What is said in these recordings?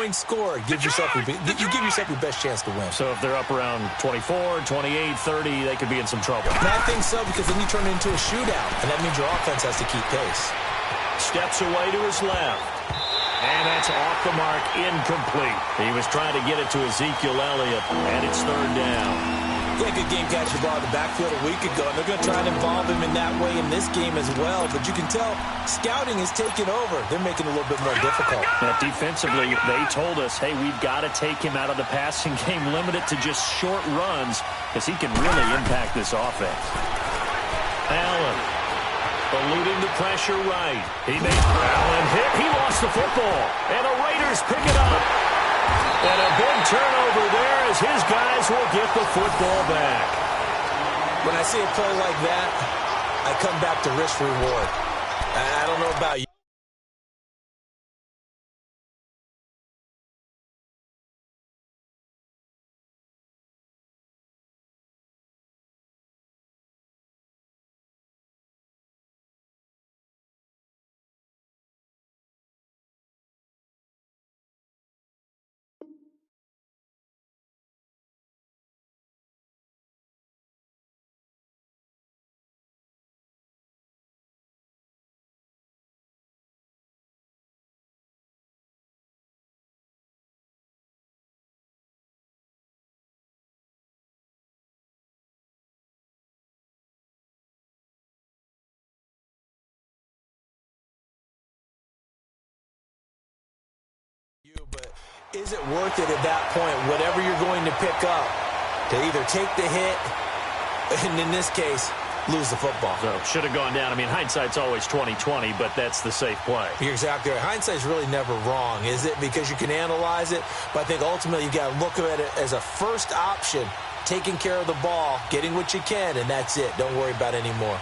low-scoring score, you give yourself your best chance to win. So if they're up around 24, 28, 30, they could be in some trouble. And I think so, because then you turn it into a shootout, and that means your offense has to keep pace. Steps away to his left. And that's off the mark, incomplete. He was trying to get it to Ezekiel Elliott, and it's third down. Yeah, good game catching ball in the backfield a week ago, and they're going to try and involve him in that way in this game as well. But you can tell scouting is taking over. They're making it a little bit more difficult. Now, defensively, they told us, hey, we've got to take him out of the passing game, limit it to just short runs, because he can really impact this offense. Allen, eluding the pressure right. He made Allen hit. He lost the football, and the Raiders pick it up. And a big turnover there as his guys will get the football back. When I see a play like that, I come back to risk reward. I don't know about you. But is it worth it at that point, whatever you're going to pick up, to either take the hit, and in this case, lose the football? So should have gone down. I mean, hindsight's always 20/20, but that's the safe play. You're exactly right. Hindsight's really never wrong, is it? Because you can analyze it, but I think ultimately you got to look at it as a first option, taking care of the ball, getting what you can, and that's it. Don't worry about it anymore.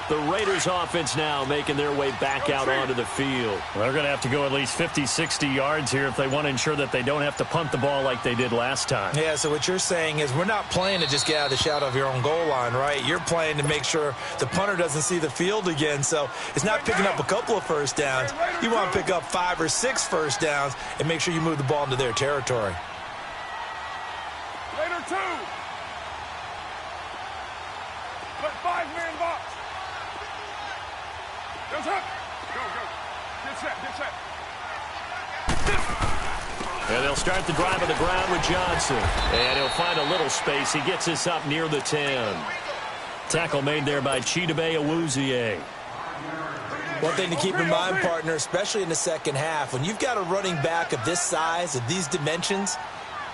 The Raiders offense now making their way back out onto the field. They're going to have to go at least 50, 60 yards here if they want to ensure that they don't have to punt the ball like they did last time. Yeah, so what you're saying is we're not playing to just get out of the shadow of your own goal line, right? You're playing to make sure the punter doesn't see the field again. So it's not picking up a couple of first downs. You want to pick up 5 or 6 first downs and make sure you move the ball into their territory. Raider 2. Put 5-man box. Goes up. Go. Get set. And they'll start the drive on the ground with Johnson. And he'll find a little space. He gets us up near the 10. Tackle made there by Chidobe Awuzie. One thing to keep in mind, partner, especially in the second half, when you've got a running back of this size, of these dimensions,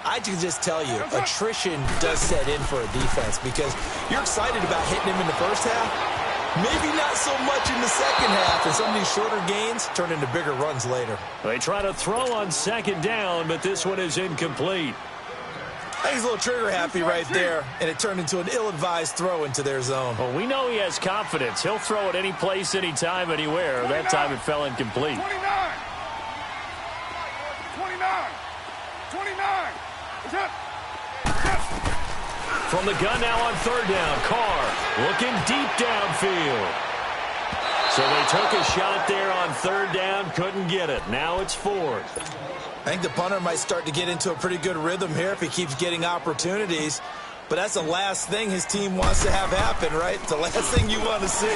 I can just tell you, attrition does set in for a defense because you're excited about hitting him in the first half. Maybe not so much in the second half, and some of these shorter gains turn into bigger runs later. They try to throw on second down, but this one is incomplete. I think he's a little trigger happy right there, and it turned into an ill-advised throw into their zone. Well, we know he has confidence. He'll throw it any place, anytime, anywhere. 29. That time it fell incomplete. 29. It's up. From the gun now on third down, Carr looking deep downfield. So they took a shot there on third down, couldn't get it. Now it's fourth. I think the punter might start to get into a pretty good rhythm here if he keeps getting opportunities. But that's the last thing his team wants to have happen, right? The last thing you want to see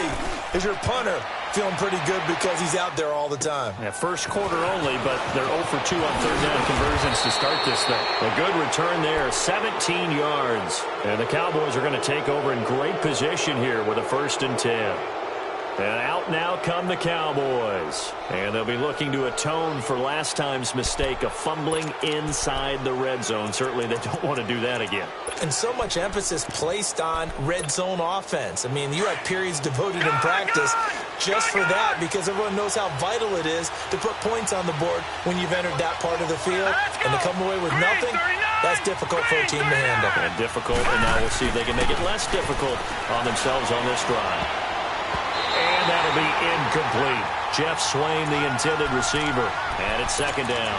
is your punter feeling pretty good because he's out there all the time. Yeah, first quarter only, but they're 0 for 2 on third down conversions to start this thing. A good return there, 17 yards. And the Cowboys are going to take over in great position here with a 1st and 10. And out now come the Cowboys. And they'll be looking to atone for last time's mistake of fumbling inside the red zone. Certainly they don't want to do that again. And so much emphasis placed on red zone offense. I mean, you have periods devoted in practice just for that because everyone knows how vital it is to put points on the board when you've entered that part of the field. And to come away with nothing, that's difficult for a team to handle. And difficult, and now we'll see if they can make it less difficult on themselves on this drive. And that'll be incomplete. Jeff Swain, the intended receiver. And it's second down.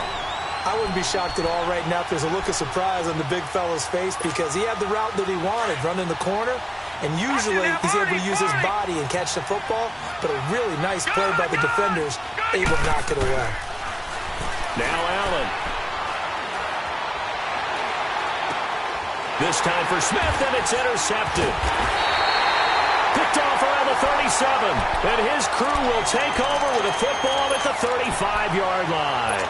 I wouldn't be shocked at all right now if there's a look of surprise on the big fella's face because he had the route that he wanted, running the corner, And usually he's able to use his body and catch the football, but a really nice play by the defenders, able to knock it away. Now Allen. This time for Smith, and it's intercepted. Picked off around the 37, and his crew will take over with a football at the 35-yard line.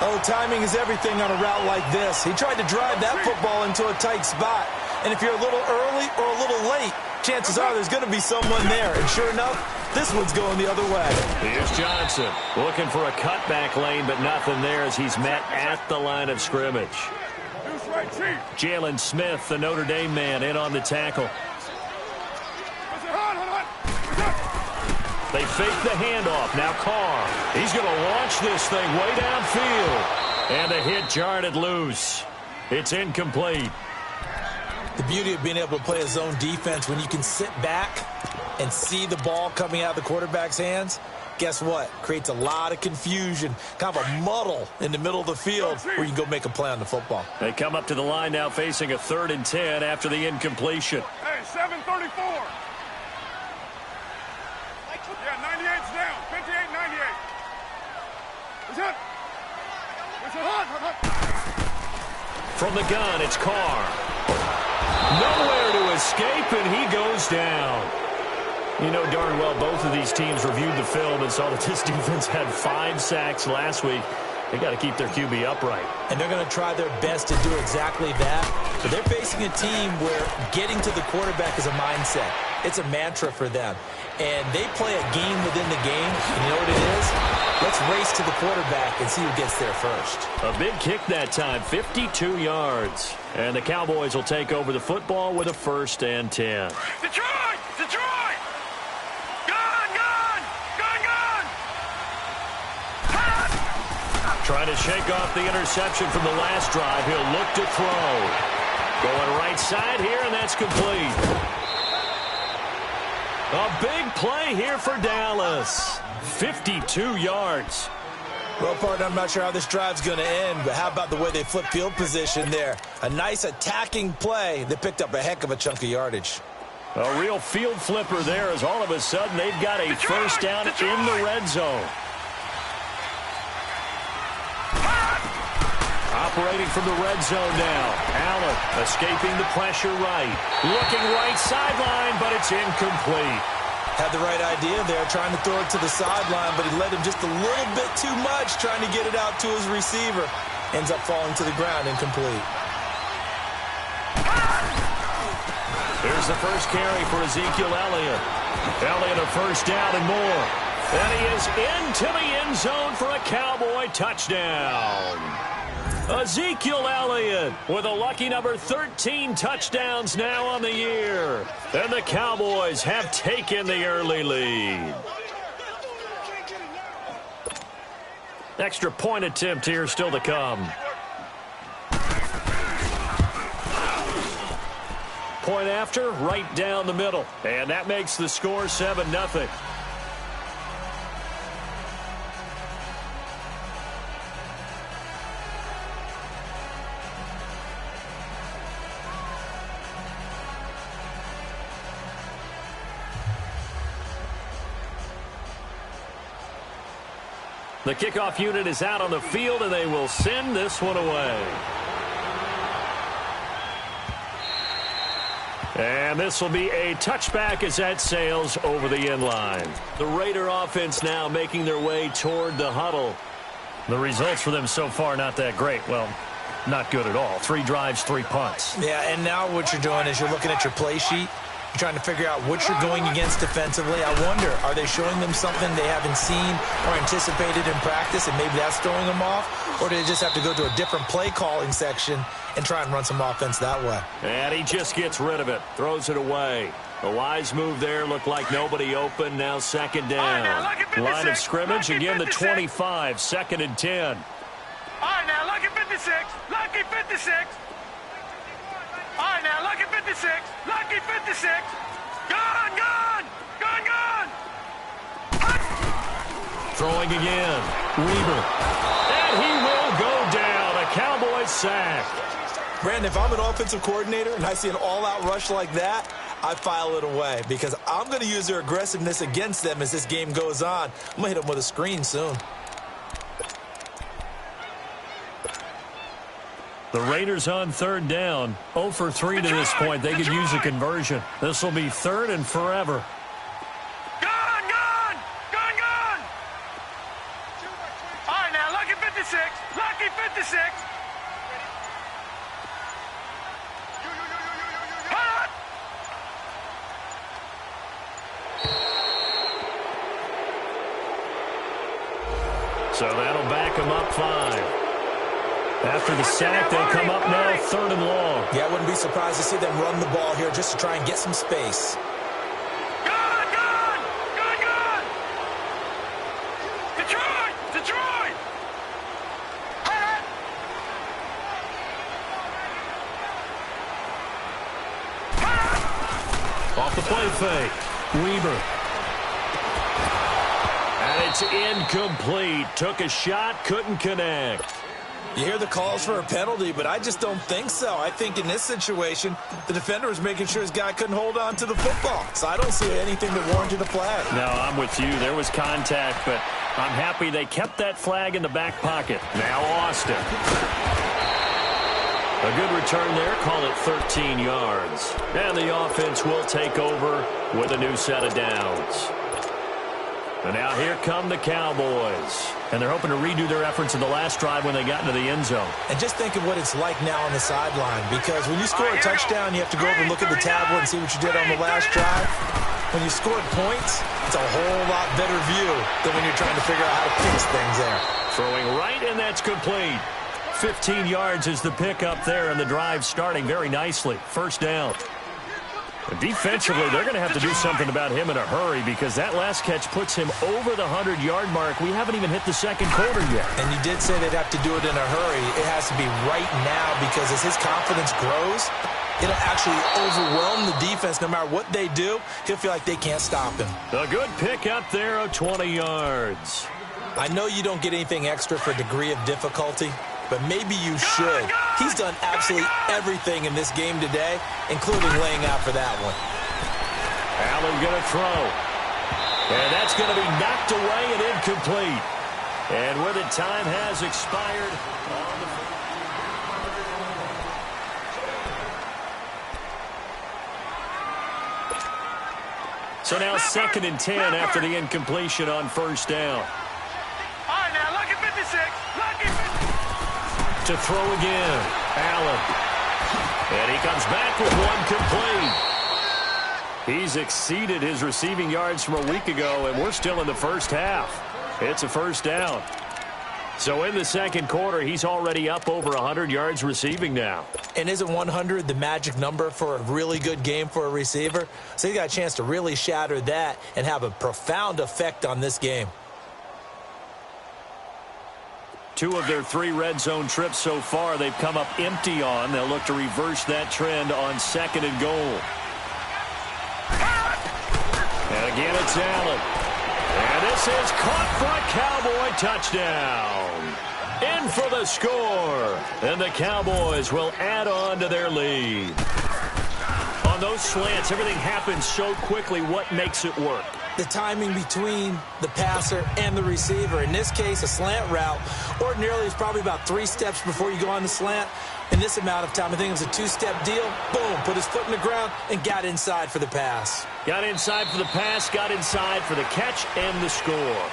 Oh, timing is everything on a route like this. He tried to drive that football into a tight spot. And if you're a little early or a little late, chances are there's going to be someone there. And sure enough, this one's going the other way. Here's Johnson looking for a cutback lane, but nothing there as he's met at the line of scrimmage. Jalen Smith, the Notre Dame man, in on the tackle. They fake the handoff. Now Carr. He's going to launch this thing way downfield. And the hit jarred it loose. It's incomplete. The beauty of being able to play a zone defense when you can sit back and see the ball coming out of the quarterback's hands, guess what? Creates a lot of confusion, kind of a muddle in the middle of the field where you can go make a play on the football. They come up to the line now facing a 3rd and 10 after the incompletion. Hey, 7:34. Yeah, 98's down. 58, 98. Is it? Is it hot? From the gun, it's Carr. Nowhere to escape, and he goes down. You know darn well both of these teams reviewed the film and saw that this defense had 5 sacks last week. They got to keep their QB upright. And they're going to try their best to do exactly that. But they're facing a team where getting to the quarterback is a mindset. It's a mantra for them. And they play a game within the game. And you know what it is? Let's race to the quarterback and see who gets there first. A big kick that time, 52 yards. And the Cowboys will take over the football with a 1st and 10. Detroit! Detroit! Gun! Gun! Gun! Gun! Trying to shake off the interception from the last drive. He'll look to throw. Going right side here, and that's complete. A big play here for Dallas. 52 yards. Well, partner, I'm not sure how this drive's going to end, but how about the way they flip field position there? A nice attacking play that picked up a heck of a chunk of yardage. A real field flipper there as all of a sudden they've got a first down in the red zone. Operating from the red zone now. Allen escaping the pressure right. Looking right sideline, but it's incomplete. Had the right idea there, trying to throw it to the sideline, but he led him just a little bit too much, trying to get it out to his receiver. Ends up falling to the ground, incomplete. Here's the first carry for Ezekiel Elliott. Elliott a first down and more. And he is into the end zone for a Cowboy touchdown. Ezekiel Elliott with a lucky number 13 touchdowns now on the year. And the Cowboys have taken the early lead. Extra point attempt here still to come. Point after, right down the middle. And that makes the score 7-0. The kickoff unit is out on the field, and they will send this one away. And this will be a touchback as that sails over the end line. The Raider offense now making their way toward the huddle. The results for them so far not that great. Well, not good at all. 3 drives, 3 punts. Yeah, and now what you're doing is you're looking at your play sheet. You're trying to figure out what you're going against defensively. I wonder, are they showing them something they haven't seen or anticipated in practice, and maybe that's throwing them off? Or do they just have to go to a different play calling section and try and run some offense that way? And he just gets rid of it, throws it away. A wise move there, looked like nobody open, now 2nd down. Line of scrimmage, again the 25, 2nd and 10. All right, now, lucky 56. Lucky 56. All right, now, lucky 56. Lucky 56. Gun, gun, gun, gun. Throwing again. Weaver. And he will go down. A Cowboy sack. Brandon, if I'm an offensive coordinator and I see an all-out rush like that, I file it away because I'm going to use their aggressiveness against them as this game goes on. I'm going to hit them with a screen soon. The Raiders on third down. 0 for 3 to this point. They could use a conversion. This will be third and forever. Gone, gone! Gone, gone! All right, now, lucky 56. Lucky 56. Hot! So that'll back them up 5. After the sack, they'll come up now 3rd and long. Yeah, I wouldn't be surprised to see them run the ball here just to try and get some space. Gone, gone! Gone, gone! Detroit! Detroit! Hot! Hot! Off the play fake. Weaver. And it's incomplete. Took a shot, couldn't connect. You hear the calls for a penalty, but I just don't think so. I think in this situation, the defender was making sure his guy couldn't hold on to the football. So I don't see anything that warranted a flag. No, I'm with you. There was contact, but I'm happy they kept that flag in the back pocket. Now Austin. A good return there. Call it 13 yards. And the offense will take over with a new set of downs. And now here come the Cowboys. And they're hoping to redo their efforts in the last drive when they got into the end zone. And just think of what it's like now on the sideline. Because when you score a touchdown, you have to go over and look at the tablet and see what you did on the last drive. When you scored points, it's a whole lot better view than when you're trying to figure out how to fix things there. Throwing right, and that's complete. 15 yards is the pickup there, and the drive starting very nicely. First down. Defensively, they're going to have to do something about him in a hurry because that last catch puts him over the 100-yard mark. We haven't even hit the second quarter yet. And you did say they'd have to do it in a hurry. It has to be right now because as his confidence grows, it'll actually overwhelm the defense. No matter what they do, he'll feel like they can't stop him. A good pickup there of 20 yards. I know you don't get anything extra for degree of difficulty, but maybe you should. He's done absolutely everything in this game today, including laying out for that one. Allen going to throw. And that's going to be knocked away and incomplete. And with it, time has expired. So now 2nd and 10 after the incompletion on first down. All right, now, lucky 56. Lucky 56. To throw again, Allen. And he comes back with one complete. He's exceeded his receiving yards from a week ago, and we're still in the first half. It's a first down. So in the second quarter, he's already up over 100 yards receiving now. And isn't 100 the magic number for a really good game for a receiver? So he got a chance to really shatter that and have a profound effect on this game. 2 of their 3 red zone trips so far, they've come up empty on. They'll look to reverse that trend on 2nd and goal. And again, it's Allen. And this is caught for a Cowboy touchdown. In for the score. And the Cowboys will add on to their lead. On those slants, everything happens so quickly. What makes it work? The timing between the passer and the receiver. In this case, a slant route ordinarily is probably about 3 steps before you go on the slant. In this amount of time, I think it was a 2-step deal. Boom, put his foot in the ground and got inside for the pass. Got inside for the pass, got inside for the catch and the score.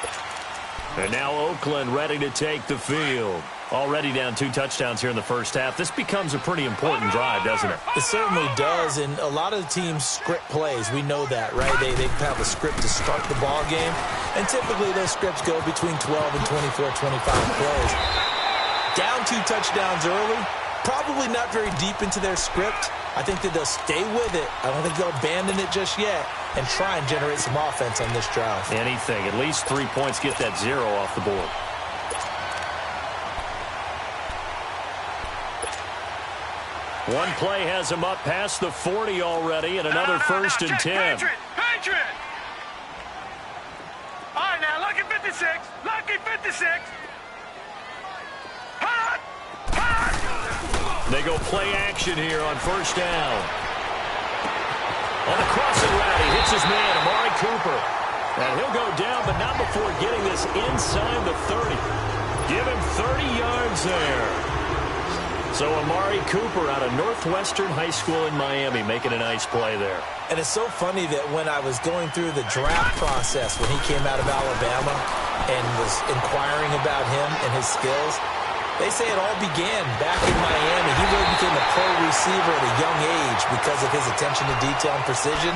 And now Oakland ready to take the field. Already down 2 touchdowns here in the first half. This becomes a pretty important drive, doesn't it? It certainly does, and a lot of the teams script plays. We know that, right? They have a script to start the ball game, and typically those scripts go between 12 and 24, 25 plays. Down 2 touchdowns early, probably not very deep into their script. I think that they'll stay with it. I don't think they'll abandon it just yet and try and generate some offense on this drive. Anything. At least 3 points, get that 0 off the board. One play has him up past the 40 already, and another first and 10. Patriot! All right, now, lucky 56. Lucky 56. Hot! Hot! They go play action here on first down. On the crossing route, he hits his man, Amari Cooper. And he'll go down, but not before getting this inside the 30. Give him 30 yards there. So Amari Cooper out of Northwestern High School in Miami making a nice play there. And it's so funny that when I was going through the draft process when he came out of Alabama and was inquiring about him and his skills, they say it all began back in Miami. He really became a pro receiver at a young age because of his attention to detail and precision.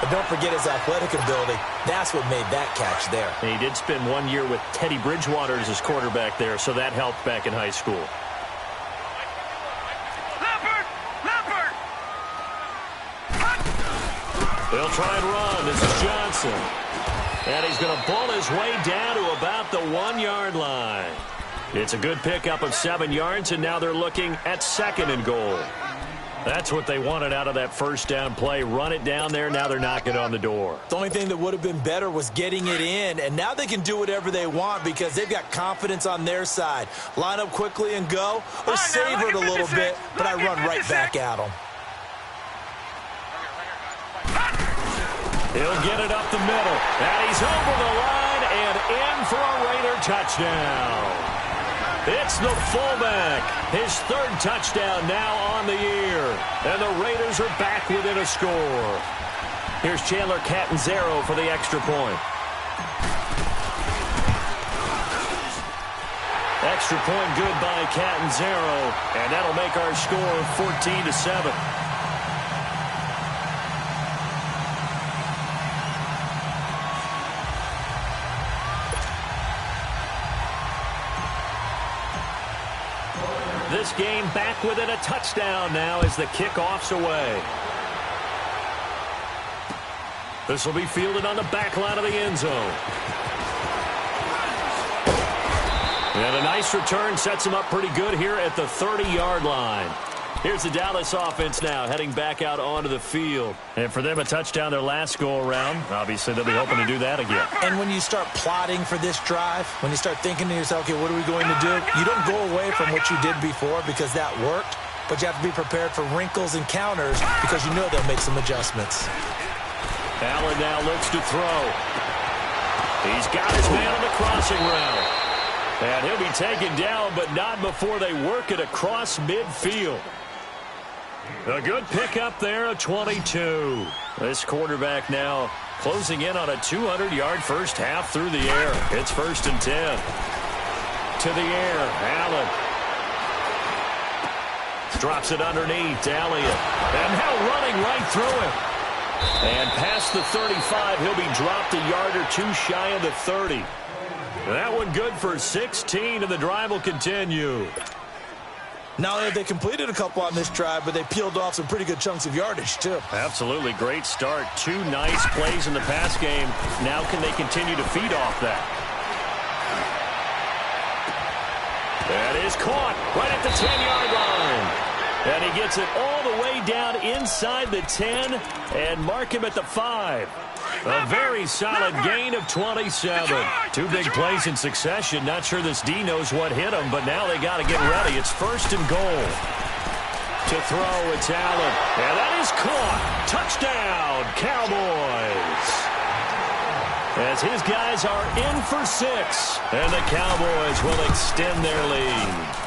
But don't forget his athletic ability. That's what made that catch there. And he did spend 1 year with Teddy Bridgewater as his quarterback there, so that helped back in high school. They'll try and run. This is Johnson. And he's going to pull his way down to about the 1 yard line. It's a good pickup of 7 yards, and now they're looking at 2nd and goal. That's what they wanted out of that first down play. Run it down there. Now they're knocking on the door. The only thing that would have been better was getting it in, and now they can do whatever they want because they've got confidence on their side. Line up quickly and go, or savor it a little bit, but I run right back at them. He'll get it up the middle, and he's over the line and in for a Raider touchdown. It's the fullback, his 3rd touchdown now on the year, and the Raiders are back within a score. Here's Chandler Catanzaro for the extra point. Extra point good by Catanzaro, and that'll make our score 14-7. This game back within a touchdown now as the kickoff's away. This will be fielded on the back line of the end zone. And a nice return sets him up pretty good here at the 30-yard line. Here's the Dallas offense now heading back out onto the field. And for them, a touchdown their last go-around. Obviously, they'll be hoping to do that again. And when you start plotting for this drive, when you start thinking to yourself, okay, what are we going to do? You don't go away from what you did before because that worked, but you have to be prepared for wrinkles and counters because you know they'll make some adjustments. Allen now looks to throw. He's got his man on the crossing route. And he'll be taken down, but not before they work it across midfield. A good pickup there of 22. This quarterback now closing in on a 200-yard first half through the air. It's 1st and 10. To the air, Allen. Drops it underneath to Elliott. And now running right through him. And past the 35, he'll be dropped a yard or two shy of the 30. That one good for 16, and the drive will continue. Not only have they completed a couple on this drive, but they peeled off some pretty good chunks of yardage, too. Absolutely. Great start. 2 nice plays in the pass game. Now can they continue to feed off that? That is caught right at the 10-yard line. And he gets it all the way down inside the 10 and mark him at the 5. A very solid gain of 27. 2 big plays in succession. Not sure this D knows what hit him, but now they got to get ready. It's 1st and goal. To throw, it's Allen. And that is caught. Touchdown, Cowboys. As his guys are in for 6. And the Cowboys will extend their lead.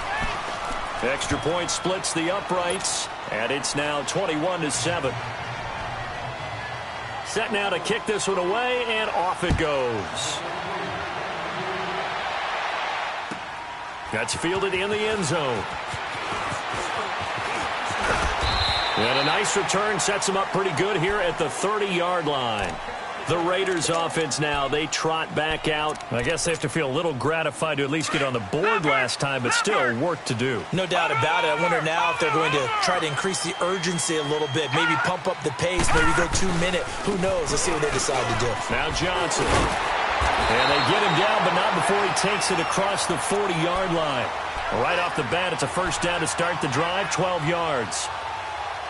Extra point splits the uprights, and it's now 21-7. Set now to kick this one away, and off it goes. That's fielded in the end zone. And a nice return sets him up pretty good here at the 30-yard line. The Raiders offense now, they trot back out. I guess they have to feel a little gratified to at least get on the board last time, but still work to do. No doubt about it. I wonder now if they're going to try to increase the urgency a little bit, maybe pump up the pace, maybe go 2-minute. Who knows? Let's see what they decide to do. Now Johnson. And they get him down, but not before he takes it across the 40-yard line. Right off the bat, it's a first down to start the drive, 12 yards.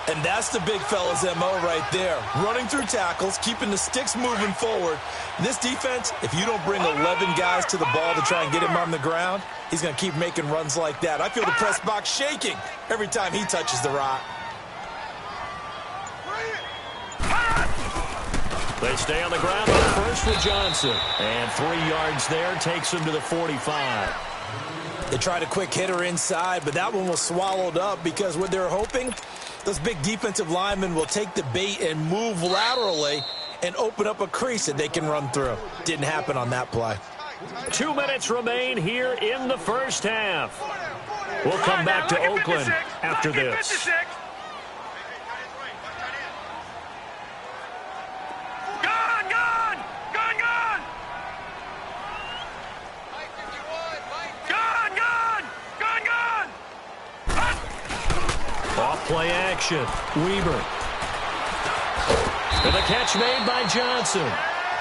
And that's the big fella's MO right there. Running through tackles, keeping the sticks moving forward. This defense, if you don't bring 11 guys to the ball to try and get him on the ground, he's going to keep making runs like that. I feel the press box shaking every time he touches the rock. They stay on the ground on first for Johnson. And 3 yards there takes him to the 45. They tried a quick hitter inside, but that one was swallowed up because what they're hoping, those big defensive linemen will take the bait and move laterally and open up a crease that they can run through. Didn't happen on that play. 2 minutes remain here in the first half. We'll come back to Oakland after this. Off-play action. Weber. And the catch made by Johnson.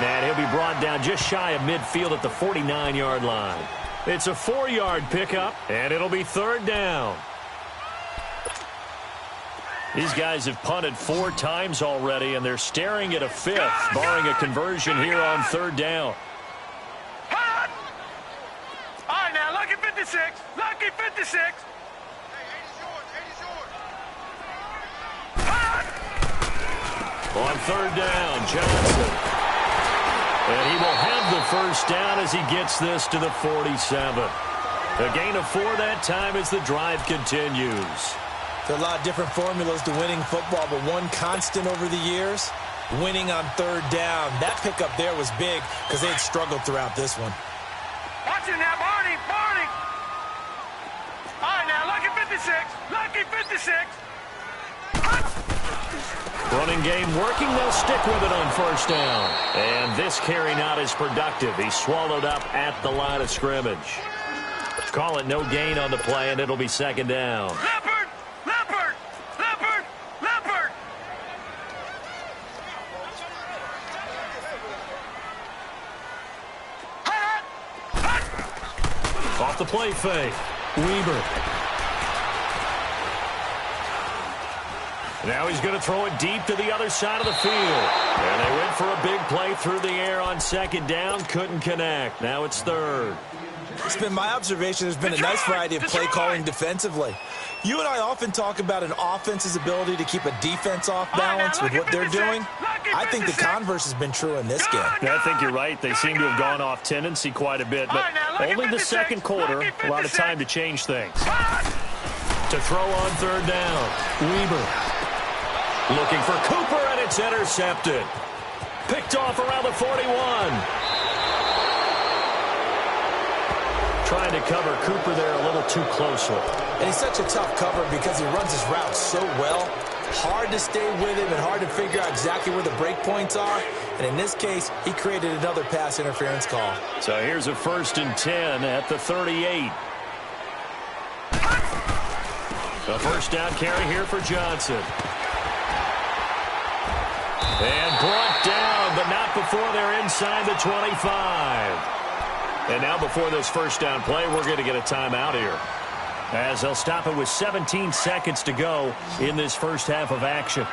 And he'll be brought down just shy of midfield at the 49-yard line. It's a 4-yard pickup, and it'll be 3rd down. These guys have punted 4 times already, and they're staring at a 5th, barring a conversion here on 3rd down. All right, now, lucky 56. Lucky 56. On 3rd down, Johnson. And he will have the first down as he gets this to the 47. A gain of 4 that time as the drive continues. There are a lot of different formulas to winning football, but one constant over the years, winning on 3rd down. That pickup there was big because they had struggled throughout this one. Watch it now, Barney, Barney. All right, now, lucky 56. Lucky 56. Running game working. They'll stick with it on 1st down. And this carry not as productive. He's swallowed up at the line of scrimmage. Call it no gain on the play, and it'll be 2nd down. Leopard! Leopard! Leopard! Leopard! Off the play fake. Weber. Now he's going to throw it deep to the other side of the field. And they went for a big play through the air on 2nd down. Couldn't connect. Now it's 3rd. It's been my observation there's been a nice variety of play calling defensively. You and I often talk about an offense's ability to keep a defense off balance with what they're doing. I think the converse has been true in this game. Yeah, I think you're right. They seem to have gone off tendency quite a bit, but only the 2nd quarter, a lot of time to change things. To throw on 3rd down, Weber. Looking for Cooper, and it's intercepted. Picked off around the 41. Trying to cover Cooper there a little too closely. And he's such a tough cover because he runs his route so well. Hard to stay with him and hard to figure out exactly where the break points are. And in this case, he created another pass interference call. So here's a 1st and 10 at the 38. A 1st down carry here for Johnson. And brought down, but not before they're inside the 25. And now before this 1st down play, we're going to get a timeout here, as they'll stop it with 17 seconds to go in this first half of action.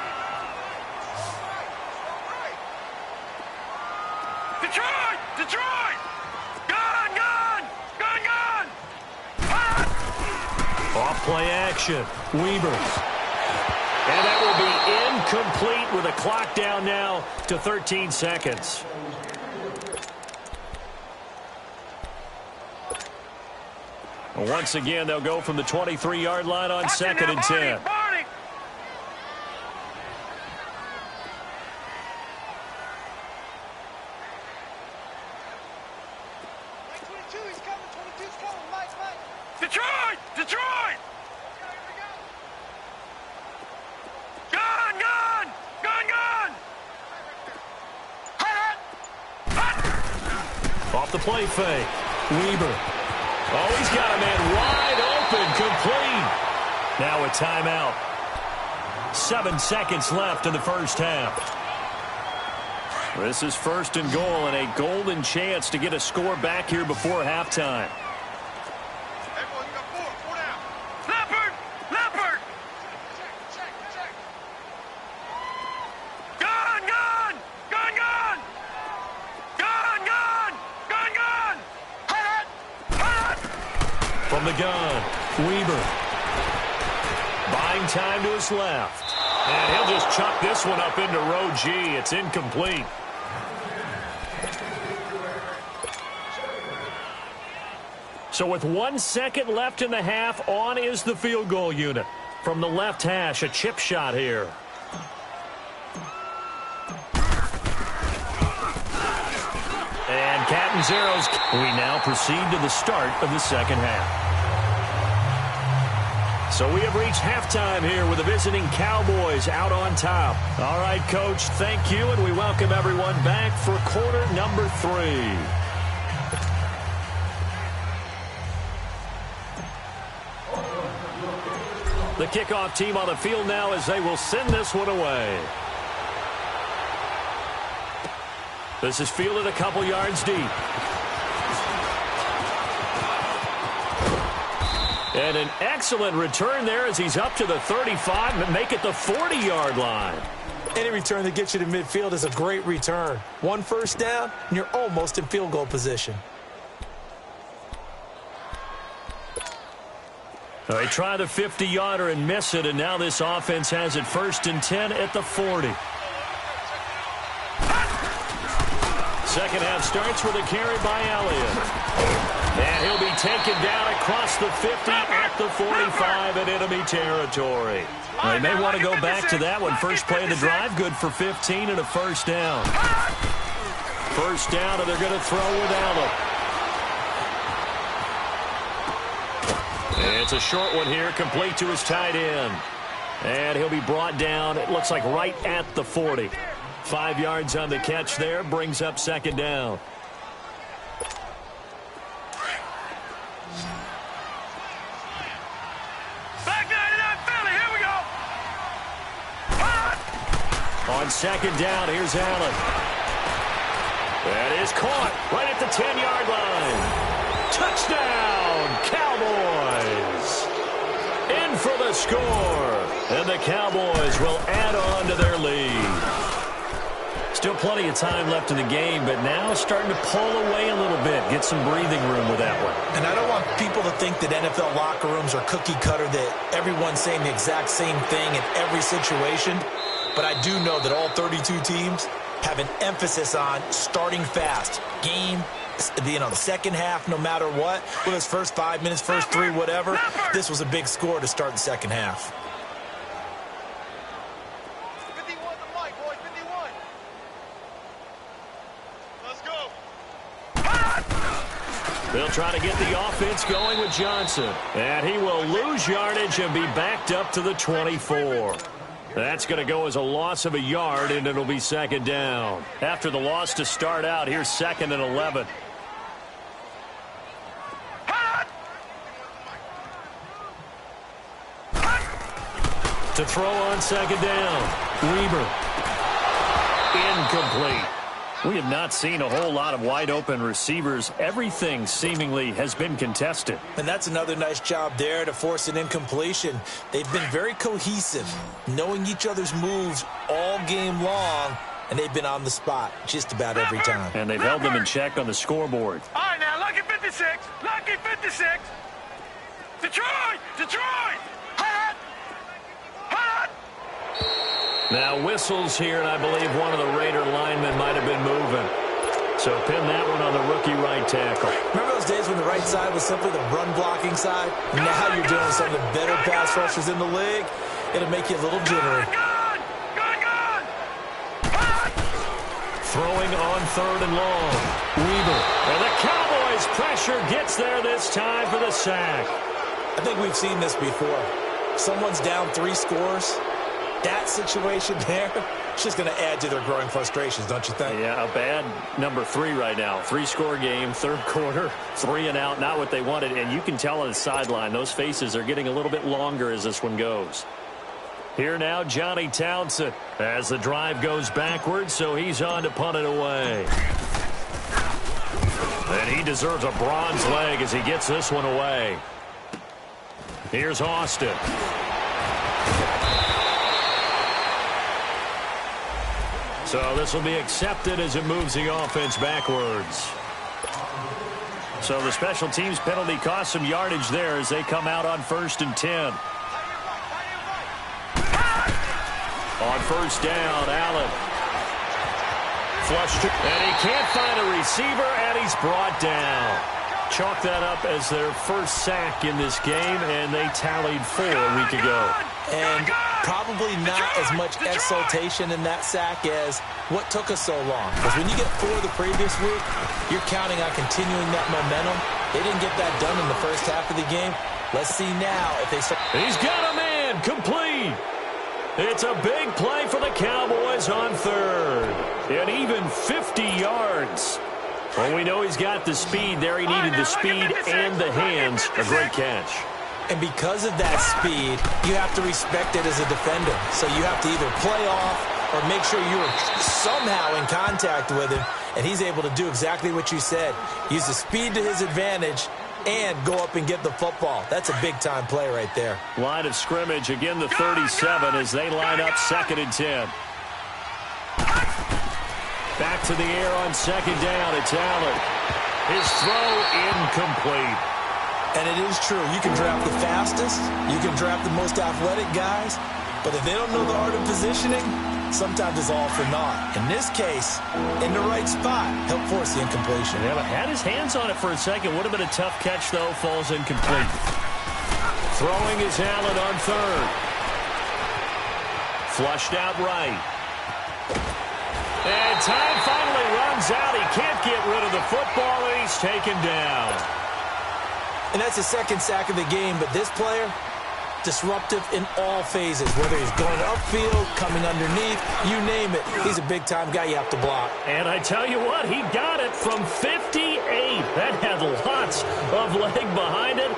Detroit! Detroit! Gun! Gun! Gun! Gun! Ah! Off-play action. Weber. And that will be incomplete with a clock down now to 13 seconds. Once again, they'll go from the 23-yard line on 2nd and 10. Barney! Detroit! Detroit! Gun! Gun! Gun! Gun! Off the play fake. Weber. Oh, he's got a man wide open, complete. Now a timeout. 7 seconds left in the first half. This is 1st and goal, and a golden chance to get a score back here before halftime. Leopard! Leopard! From the gun, Weber. Buying time to his left. And he'll just chuck this one up into row G. It's incomplete. So with 1 second left in the half, on is the field goal unit. From the left hash, a chip shot here. And Catanzaro's. We now proceed to the start of the second half. So we have reached halftime here with the visiting Cowboys out on top. All right, Coach, thank you, and we welcome everyone back for quarter number 3. The kickoff team on the field now as they will send this one away. This is fielded a couple yards deep. And an excellent return there as he's up to the 35 and make it the 40-yard line. Any return that gets you to midfield is a great return. 1 first down, and you're almost in field goal position. They try the 50-yarder and miss it, and now this offense has it 1st and 10 at the 40. Second half starts with a carry by Elliott. And he'll be taken down across the 50 at the 45 in enemy territory. They may want to go back to that one. First play of the drive, good for 15 and a first down. First down, and they're going to throw with Allen. It's a short one here, complete to his tight end. And he'll be brought down, it looks like right at the 40. 5 yards on the catch there, brings up second down. Back 99 Philly, here we go. On second down, here's Allen. That is caught right at the 10-yard line. Touchdown, Cowboys. In for the score. And the Cowboys will add on to their lead. Still plenty of time left in the game, but now starting to pull away a little bit. Get some breathing room with that one. And I don't want people to think that NFL locker rooms are cookie cutter, that everyone's saying the exact same thing in every situation. But I do know that all 32 teams have an emphasis on starting fast. Game, the second half, no matter what, whether it's first 5 minutes, first 3, whatever, this was a big score to start the second half. 51 to Mike, boys, 51. Let's go. They'll try to get the offense going with Johnson. And he will lose yardage and be backed up to the 24. That's going to go as a loss of a yard, and it'll be second down. After the loss to start out, here's 2nd and 11. To throw on second down, Weber. Incomplete. We have not seen a whole lot of wide-open receivers. Everything seemingly has been contested. And that's another nice job there to force an incompletion. They've been very cohesive, knowing each other's moves all game long, and they've been on the spot just about every time. And they've held them in check on the scoreboard. All right, now, lucky 56. Lucky 56. Detroit! Detroit! Hot! Hot! Now whistles here, and I believe one of the Raider linemen might have been moving. So pin that one on the rookie right tackle. Remember those days when the right side was simply the run-blocking side? Now you're doing some of the better pass rushers in the league. It'll make you a little jittery. Good! Good, good! Throwing on 3rd and long. Weber. And the Cowboys pressure gets there this time for the sack. I think we've seen this before. Someone's down 3 scores. That situation there, it's just going to add to their growing frustrations, don't you think? Yeah, a bad number 3 right now. 3-score game, 3rd quarter, 3 and out, not what they wanted. And you can tell on the sideline, those faces are getting a little bit longer as this one goes. Here now, Johnny Townsend, as the drive goes backwards, so he's on to punt it away. And he deserves a bronze leg as he gets this one away. Here's Austin. So this will be accepted as it moves the offense backwards. So the special teams penalty cost some yardage there as they come out on 1st and 10. On 1st down, Allen. Flushed, and he can't find a receiver, and he's brought down. Chalk that up as their first sack in this game, and they tallied 4 a week ago. And probably not as much exultation in that sack as what took us so long. Because when you get 4 the previous week, you're counting on continuing that momentum. They didn't get that done in the first half of the game. Let's see now if they start. He's got a man, complete. It's a big play for the Cowboys on 3rd. And even 50 yards. Well, we know he's got the speed there. He needed the speed and the hands. A great catch. And because of that speed, you have to respect it as a defender. So you have to either play off or make sure you're somehow in contact with him. And he's able to do exactly what you said. Use the speed to his advantage and go up and get the football. That's a big-time play right there. Line of scrimmage, again the 37 as they line up 2nd and 10. Back to the air on 2nd down. It's Allen. His throw incomplete. And it is true. You can draft the fastest. You can draft the most athletic guys. But if they don't know the art of positioning, sometimes it's all for naught. In this case, in the right spot, help force the incompletion. Yeah, but had his hands on it for a second. Would have been a tough catch, though. Falls incomplete. Throwing is Allen on 3rd. Flushed out right. And time finally runs out. He can't get rid of the football, and he's taken down. And that's the 2nd sack of the game, but this player, disruptive in all phases, whether he's going upfield, coming underneath, you name it. He's a big-time guy you have to block. And I tell you what, he got it from 58. That had lots of leg behind it.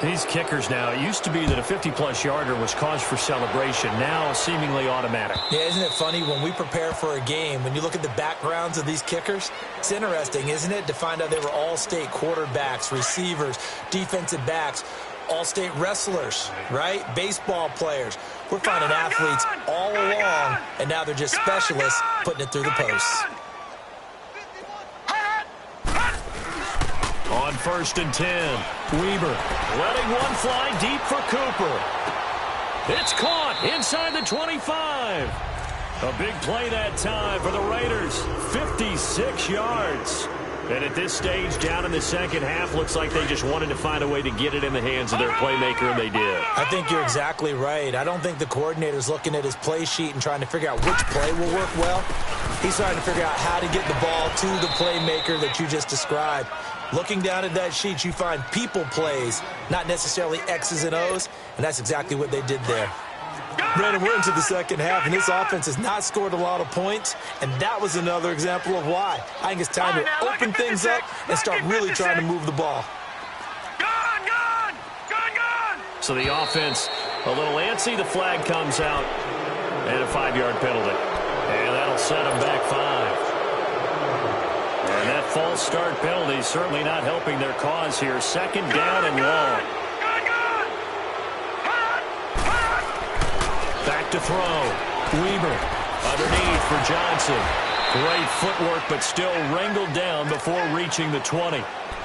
These kickers now, it used to be that a 50-plus yarder was cause for celebration. Now, seemingly automatic. Yeah, isn't it funny when we prepare for a game, when you look at the backgrounds of these kickers, it's interesting, isn't it, to find out they were all-state quarterbacks, receivers, defensive backs, all-state wrestlers, right? Baseball players. We're finding athletes all along, and now they're just specialists putting it through the posts. On 1st and 10, Weber letting one fly deep for Cooper. It's caught inside the 25. A big play that time for the Raiders. 56 yards. And at this stage, down in the 2nd half, looks like they just wanted to find a way to get it in the hands of their playmaker, and they did. I think you're exactly right. I don't think the coordinator's looking at his play sheet and trying to figure out which play will work well. He's trying to figure out how to get the ball to the playmaker that you just described. Looking down at that sheet, you find people plays, not necessarily X's and O's, and that's exactly what they did there. Brandon, we're into the 2nd half, and this offense has not scored a lot of points, and that was another example of why. I think it's time to open things up and start really trying to move the ball. So the offense a little antsy. The flag comes out, and a 5-yard penalty. And that'll set them back 5. And that false start penalty certainly not helping their cause here. 2nd down and long. Back to throw. Weber underneath for Johnson. Great footwork, but still wrangled down before reaching the 20.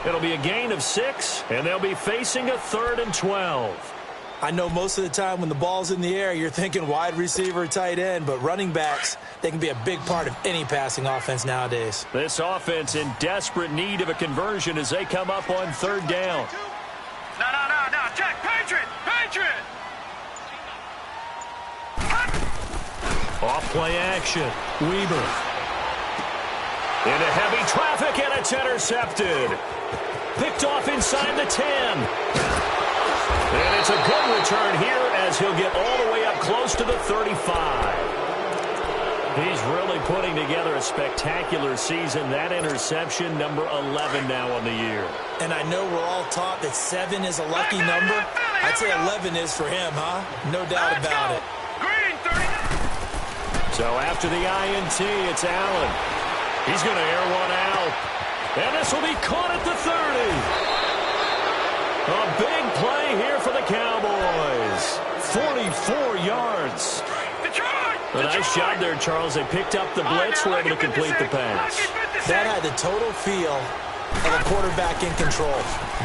It'll be a gain of 6, and they'll be facing a 3rd and 12. I know most of the time when the ball's in the air, you're thinking wide receiver, tight end, but running backs, they can be a big part of any passing offense nowadays. This offense in desperate need of a conversion as they come up on 3rd down. No, Jack, Patriot! Off-play action. Weber. Into heavy traffic, and it's intercepted. Picked off inside the 10. And it's a good return here as he'll get all the way up close to the 35. He's really putting together a spectacular season. That interception, number 11 now on the year. And I know we're all taught that 7 is a lucky number. I'd say 11 is for him, huh? No doubt about it. So after the INT, it's Allen. He's going to air one out. And this will be caught at the 30. A big play here for the Cowboys. 44 yards. A nice job there, Charles. They picked up the blitz, were able to complete the pass. That had the total feel of a quarterback in control.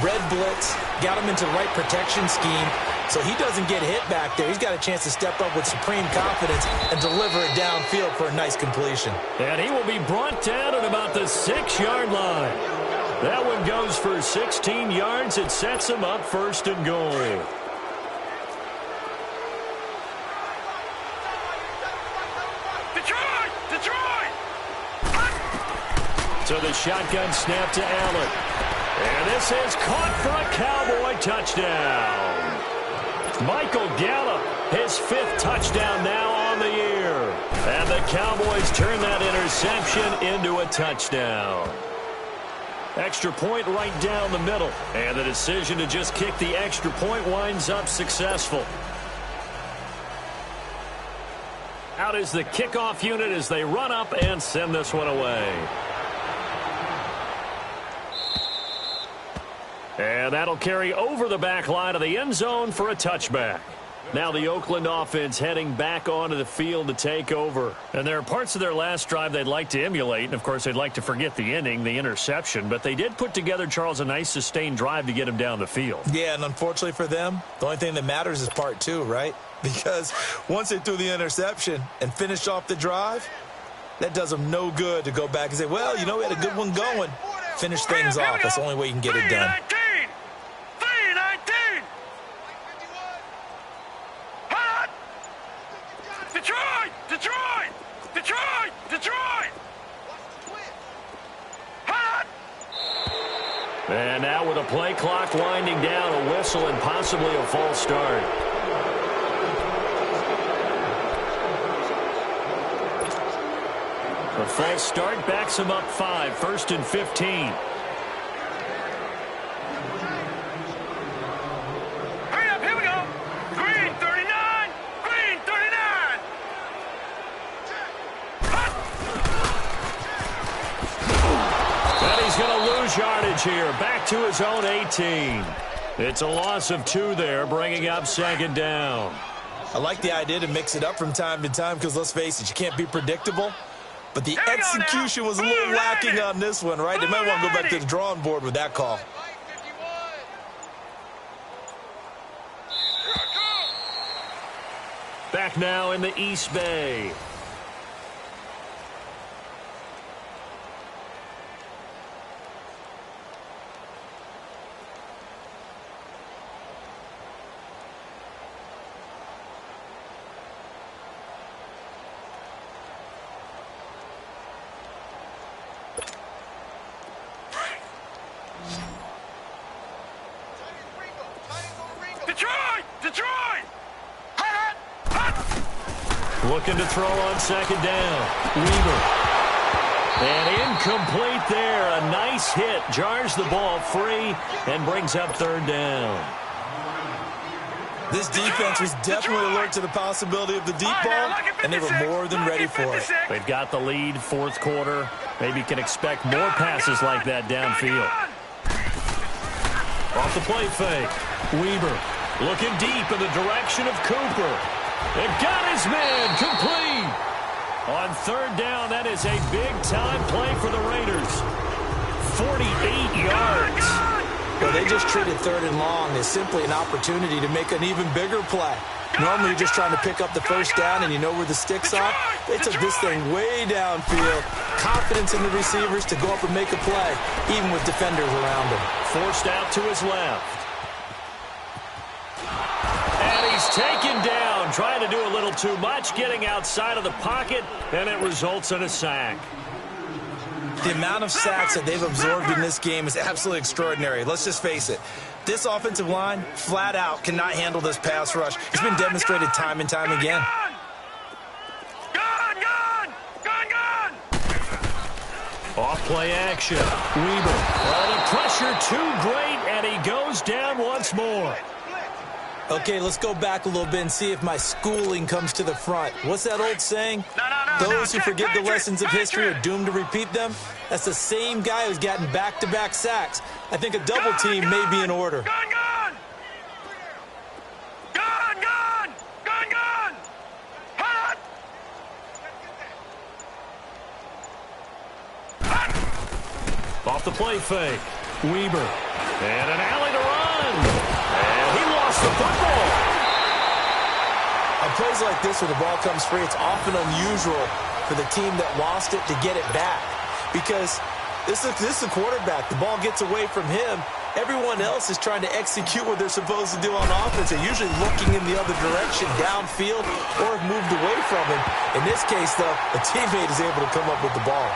Red blitz, got him into the right protection scheme, so he doesn't get hit back there. He's got a chance to step up with supreme confidence and deliver it downfield for a nice completion. And he will be brought down at about the 6-yard line. That one goes for 16 yards. It sets him up first and goal. Detroit! So the shotgun snap to Allen. And this is caught for a Cowboy touchdown. Michael Gallup, his 5th touchdown now on the year. And the Cowboys turn that interception into a touchdown. Extra point right down the middle. And the decision to just kick the extra point winds up successful. Out is the kickoff unit as they run up and send this one away. And that'll carry over the back line of the end zone for a touchback. Now the Oakland offense heading back onto the field to take over. And there are parts of their last drive they'd like to emulate. And, of course, they'd like to forget the inning, the interception. But they did put together, Charles, a nice sustained drive to get him down the field. Yeah, and unfortunately for them, the only thing that matters is part 2, right? Because once they threw the interception and finished off the drive, that does them no good to go back and say, well, you know, we had a good one going. Finish things off. That's the only way you can get it done. 3-19. Hot! Detroit! Hot! And now with a play clock winding down, a whistle and possibly a false start. A false start backs him up 5, 1st and 15. Hurry up, here we go. Green 39. And he's going to lose yardage here. Back to his own 18. It's a loss of 2 there, bringing up 2nd down. I like the idea to mix it up from time to time because, let's face it, you can't be predictable. But the execution was a little lacking on this one, right? They might want to go back to the drawing board with that call. Back now in the East Bay. Detroit! Looking to throw on 2nd down. Weaver. And incomplete there. A nice hit. Jars the ball free and brings up 3rd down. This defense was definitely alert to the possibility of the deep ball, and they were more than ready for it. They've got the lead, 4th quarter. Maybe can expect more passes like that downfield. Off the play fake. Weaver looking deep in the direction of Cooper. It got his man complete. On 3rd down, that is a big-time play for the Raiders. 48 yards. Well, they just treated 3rd and long as simply an opportunity to make an even bigger play. Normally, you're just trying to pick up the 1st down and you know where the sticks are. They took this thing way downfield. Confidence in the receivers to go up and make a play, even with defenders around him. Forced out to his left. And he's taken down, trying to do a little too much, getting outside of the pocket, and it results in a sack. The amount of sacks that they've absorbed in this game is absolutely extraordinary. Let's just face it. This offensive line, flat out, cannot handle this pass rush. It's been demonstrated time and time again. Gone! Off play action. Weaver. Oh, the pressure too great, and he goes down once more. Okay, let's go back a little bit and see if my schooling comes to the front. What's that old saying? Those who forget the lessons of history are doomed to repeat them. That's the same guy who's gotten back-to-back sacks. I think a double team may be in order. Gone! Hot! Off the play fake. Weber. And an alley to run. And he lost the football. On plays like this where the ball comes free, it's often unusual for the team that lost it to get it back. Because this is the quarterback. The ball gets away from him. Everyone else is trying to execute what they're supposed to do on offense. They're usually looking in the other direction, downfield, or have moved away from him. In this case, though, a teammate is able to come up with the ball.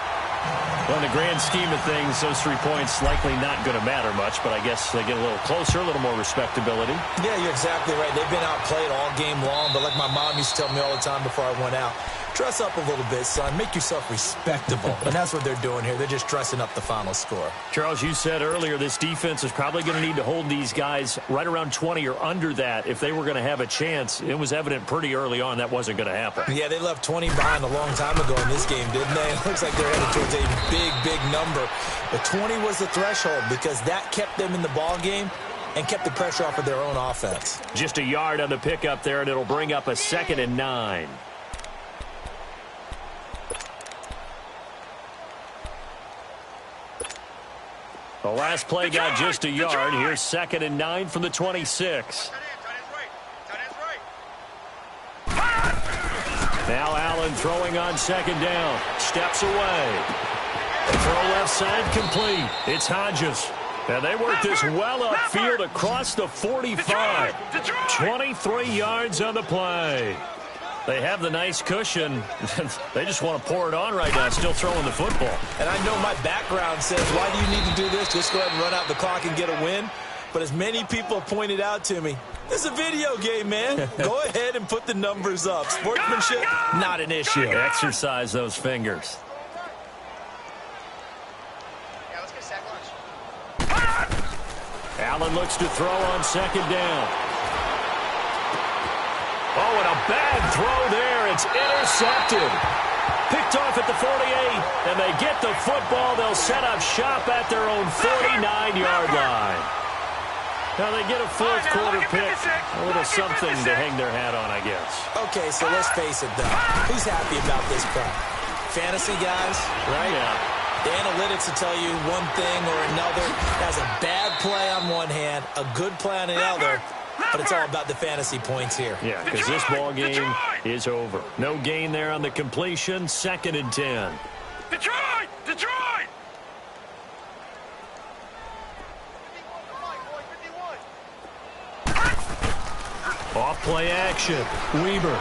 Well, in the grand scheme of things, those 3 points likely not going to matter much, but I guess they get a little closer, a little more respectability. Yeah, you're exactly right. They've been outplayed all game long, but like my mom used to tell me all the time before I went out, dress up a little bit, son. Make yourself respectable. And that's what they're doing here. They're just dressing up the final score. Charles, you said earlier this defense is probably going to need to hold these guys right around 20 or under that if they were going to have a chance. It was evident pretty early on that wasn't going to happen. Yeah, they left 20 behind a long time ago in this game, didn't they? It looks like they're headed towards a big number. But 20 was the threshold because that kept them in the ball game and kept the pressure off of their own offense. Just a yard on the pickup there, and it'll bring up a 2nd and 9. The last play got just a yard. Here's 2nd and 9 from the 26. Now Allen throwing on 2nd down. Steps away. Throw left side complete. It's Hodges. And they work this well upfield across the 45. 23 yards on the play. They have the nice cushion. They just want to pour it on right now, still throwing the football. And I know my background says, why do you need to do this? Just go ahead and run out the clock and get a win. But as many people have pointed out to me, it's a video game, man. Go ahead and put the numbers up. Sportsmanship, not an issue. Exercise those fingers. Allen looks to throw on 2nd down. Oh, and a bad throw there. It's intercepted. Picked off at the 48, and they get the football. They'll set up shop at their own 49-yard line. Now they get a 4th quarter pick. A little something to hang their hat on, I guess. Okay, so let's face it, though. Who's happy about this crowd? Fantasy guys, right? Yeah. The analytics will tell you one thing or another. That's a bad play on one hand, a good play on the other. But it's all about the fantasy points here. Yeah, because this ball game is over. No gain there on the completion. 2nd and 10. Detroit! Detroit! Off play action. Weber.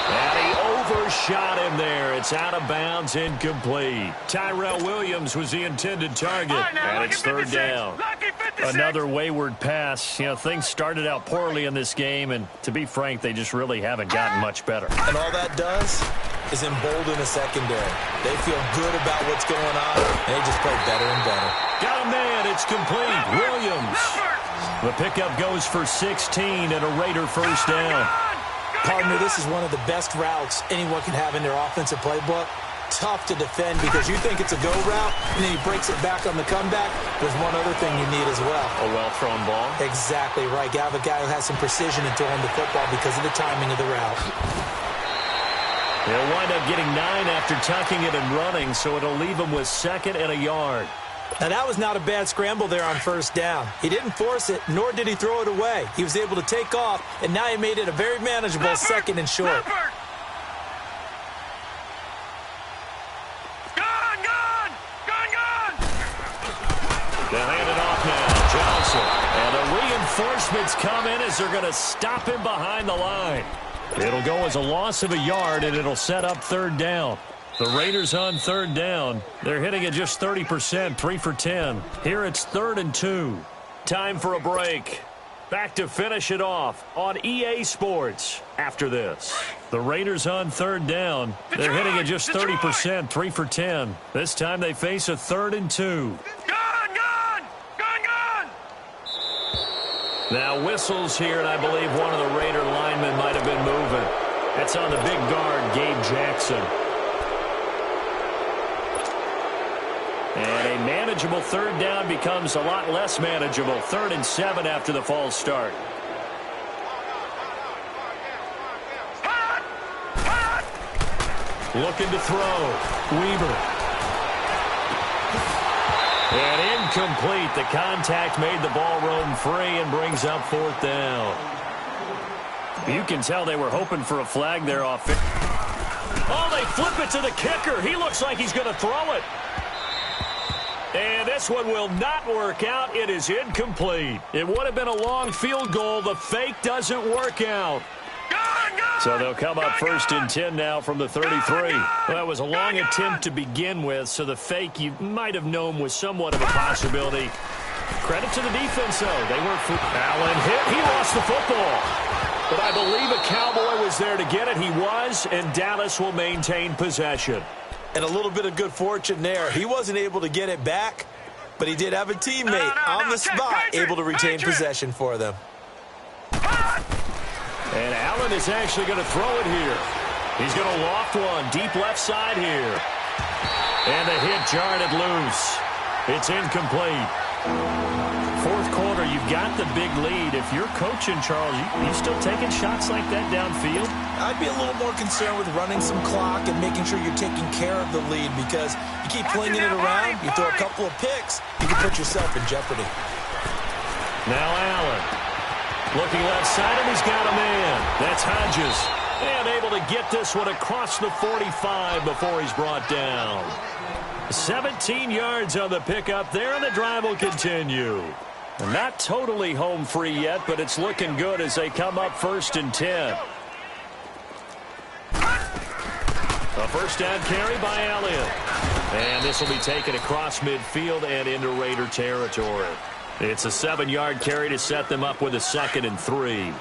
And he overshot him there. It's out of bounds, incomplete. Tyrell Williams was the intended target, and it's 3rd down. Another wayward pass. You know, things started out poorly in this game, and to be frank, they just really haven't gotten much better. And all that does is embolden the secondary. They feel good about what's going on, and they just play better and better. Got a man. It's complete. Williams. The pickup goes for 16 and a Raider 1st down. Partner, this is one of the best routes anyone can have in their offensive playbook. Tough to defend because you think it's a go route, and then he breaks it back on the comeback. There's one other thing you need as well. A well-thrown ball. Exactly right. You have a guy who has some precision in throwing the football because of the timing of the route. They'll wind up getting 9 after tucking it and running, so it'll leave him with 2nd and a yard. Now, that was not a bad scramble there on 1st down. He didn't force it, nor did he throw it away. He was able to take off, and now he made it a very manageable 2nd and short. They'll hand it off now. Johnson. And the reinforcements come in as they're going to stop him behind the line. It'll go as a loss of a yard, and it'll set up 3rd down. The Raiders on 3rd down. They're hitting at just 30%, 3 for 10. Here it's 3rd and 2. Time for a break. Back to finish it off on EA Sports after this. The Raiders on 3rd down. They're hitting at just 30%, 3 for 10. This time they face a 3rd and 2. Now whistles here, and I believe one of the Raider linemen might have been moving. It's on the big guard, Gabe Jackson. And a manageable 3rd down becomes a lot less manageable. 3rd and 7 after the false start. Looking to throw. Weber. And incomplete. The contact made the ball roam free and brings up 4th down. You can tell they were hoping for a flag there off. Oh, they flip it to the kicker. He looks like he's going to throw it. And this one will not work out. It is incomplete. It would have been a long field goal. The fake doesn't work out. So they'll come up 1st and 10 now from the 33. Well, that was a long attempt to begin with, so the fake you might have known was somewhat of a possibility. Credit to the defense, though. They weren't for Allen hit. He lost the football. But I believe a Cowboy was there to get it. He was, and Dallas will maintain possession. And a little bit of good fortune there. He wasn't able to get it back, but he did have a teammate on the spot able to retain possession for them. And Allen is actually going to throw it here. He's going to loft one deep left side here. And the hit jarred it loose. It's incomplete. 4th quarter, you've got the big lead. If you're coaching, Charles, you still taking shots like that downfield? I'd be a little more concerned with running some clock and making sure you're taking care of the lead, because you keep flinging it around, you throw a couple of picks, you can put yourself in jeopardy. Now Allen. Looking left side, and he's got a man. That's Hodges. And able to get this one across the 45 before he's brought down. 17 yards on the pickup there, and the drive will continue. Not totally home free yet, but it's looking good as they come up 1st and 10. A 1st down carry by Elliott. And this will be taken across midfield and into Raider territory. It's a 7-yard carry to set them up with a 2nd and 3.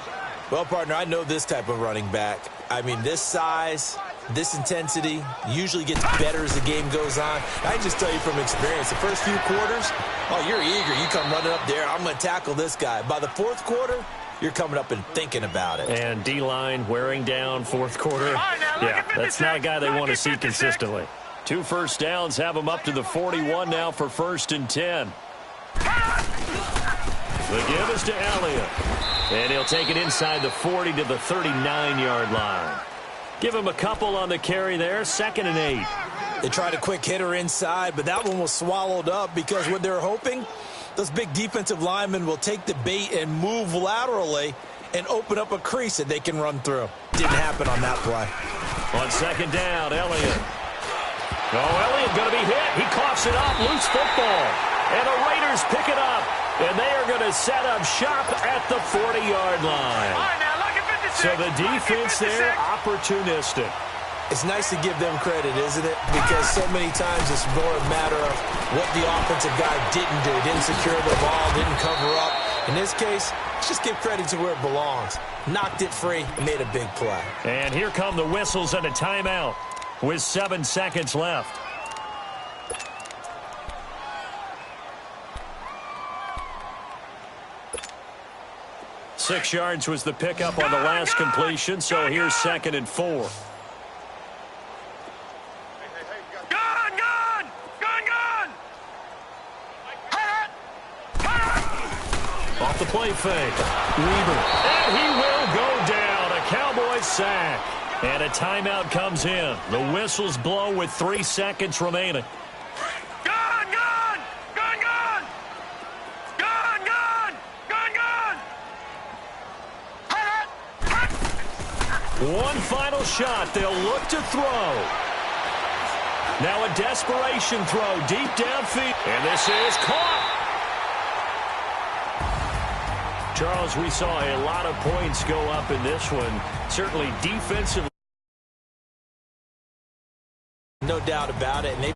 Well, partner, I know this type of running back. I mean, this size, this intensity usually gets better as the game goes on. I can just tell you from experience, the first few quarters, oh, you're eager. You come running up there, I'm going to tackle this guy. By the 4th quarter, you're coming up and thinking about it. And D-line wearing down 4th quarter. Yeah, that's not a guy they want to see consistently. 2 first downs have him up to the 41 now for 1st and 10. The give is to Elliott. And he'll take it inside the 40 to the 39-yard line. Give him a couple on the carry there. 2nd and 8. They tried a quick hitter inside, but that one was swallowed up because what they're hoping, those big defensive linemen will take the bait and move laterally and open up a crease that they can run through. Didn't happen on that play. On 2nd down, Elliott. Oh, Elliott going to be hit. He coughs it up. Loose football. And the Raiders pick it up. And they are going to set up shop at the 40-yard line. So the defense there, opportunistic. It's nice to give them credit, isn't it? Because so many times it's more a matter of what the offensive guy didn't do. Didn't secure the ball, didn't cover up. In this case, let's just give credit to where it belongs. Knocked it free and made a big play. And here come the whistles and a timeout with 7 seconds left. Six yards was the pickup on the last completion, so here's 2nd and 4. Off the play fake. Weaver. And he will go down. A Cowboy sack. And a timeout comes in. The whistles blow with 3 seconds remaining. One final shot. They'll look to throw. Now a desperation throw deep downfield. And this is caught. Charles, we saw a lot of points go up in this one. Certainly defensively. No doubt about it. And they